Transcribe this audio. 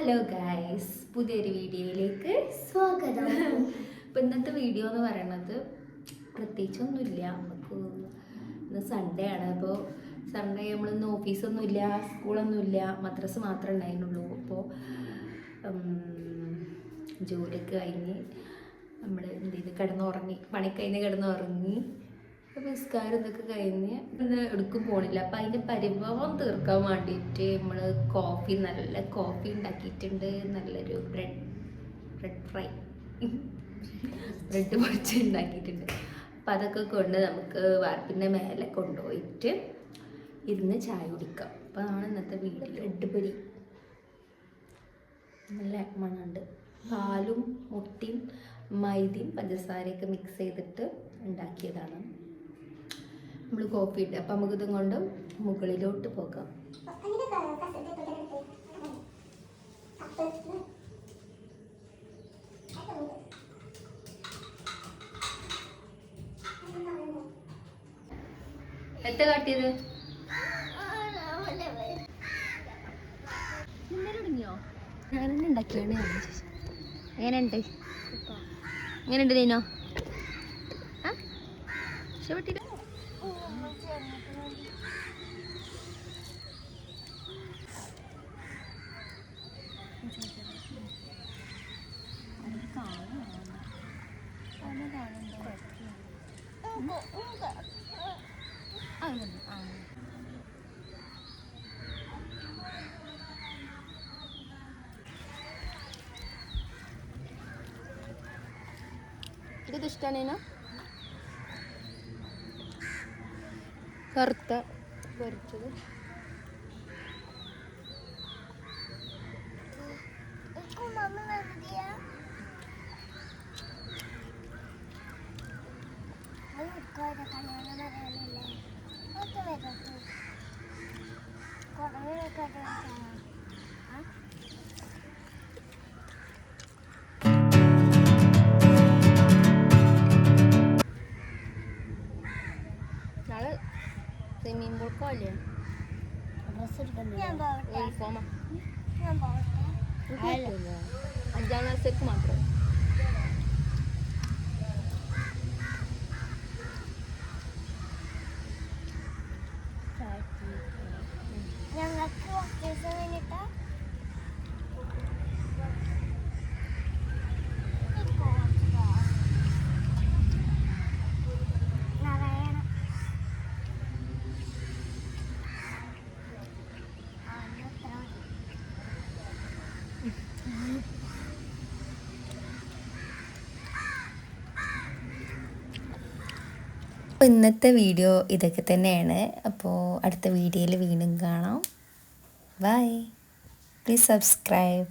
Hello guys, പുതിയൊരു വീഡിയോയിലേക്ക് സ്വാഗതം. അപ്പോൾ ഇന്നത്തെ വീഡിയോ എന്ന് പറയുന്നത് പ്രത്യേകിച്ചൊന്നുമില്ല. നമുക്ക് ഇന്ന് സൺഡേ ആണ്. അപ്പോൾ സൺഡേ നമ്മളിന്ന് ഓഫീസൊന്നുമില്ല, സ്കൂളൊന്നുമില്ല, മദ്രസ് മാത്രമേ ഉണ്ടായിരുന്നുള്ളൂ. അപ്പോൾ ജോലിയൊക്കെ കഴിഞ്ഞ് നമ്മൾ എന്ത് ചെയ്ത് കിടന്നുറങ്ങി, പണി കഴിഞ്ഞ് കിടന്നുറങ്ങി. അപ്പോൾ നിസ്കാരം ഇതൊക്കെ കഴിഞ്ഞ് ഇന്ന് എടുക്കും പോണില്ല. അപ്പം അതിൻ്റെ പരിഭവം തീർക്കാൻ വേണ്ടിയിട്ട് നമ്മൾ നല്ല കോഫി ഉണ്ടാക്കിയിട്ടുണ്ട്. നല്ലൊരു ബ്രെഡ് ഫ്രൈ ബ്രെഡ് പൊടിച്ച് ഉണ്ടാക്കിയിട്ടുണ്ട്. അപ്പം അതൊക്കെ കൊണ്ട് നമുക്ക് വാർപ്പിൻ്റെ മേലെ കൊണ്ടുപോയിട്ട് ഇരുന്ന് ചായ കുടിക്കാം. അപ്പോൾ അതാണ് ഇന്നത്തെ വീഡിയോ. ബ്രെഡ് പൊരി നല്ല മണമുണ്ട്. പാലും മുട്ടയും മൈദയും പഞ്ചസാരയൊക്കെ മിക്സ് ചെയ്തിട്ട് ഉണ്ടാക്കിയതാണ്. നമ്മൾ കോഫി ഇട്ട്. അപ്പം നമുക്ക് ഇതും കൊണ്ട് മുകളിലോട്ട് പോകാം. എത്ര കാട്ടിയത് ഞാനെന്നെ ഉണ്ടാക്കിയാണ്. എങ്ങനെയുണ്ട് എങ്ങനെയുണ്ട് നീനോ? ഇഷ്ടപ്പെട്ടില്ല? ഇത് ഇഷ്ടമാണേനോ? കറുത്ത പൊരിച്ചത് നാളെ സ്വിമ്മിംഗ് പൂൾ പോകല്ലേ? അഞ്ചാം ക്ലാസ്സിലേക്ക് മാത്രം. ഇന്നത്തെ വീഡിയോ ഇതൊക്കെ തന്നെയാണ്. അപ്പോൾ അടുത്ത വീഡിയോയിൽ വീണ്ടും കാണാം. ബൈ. Please subscribe.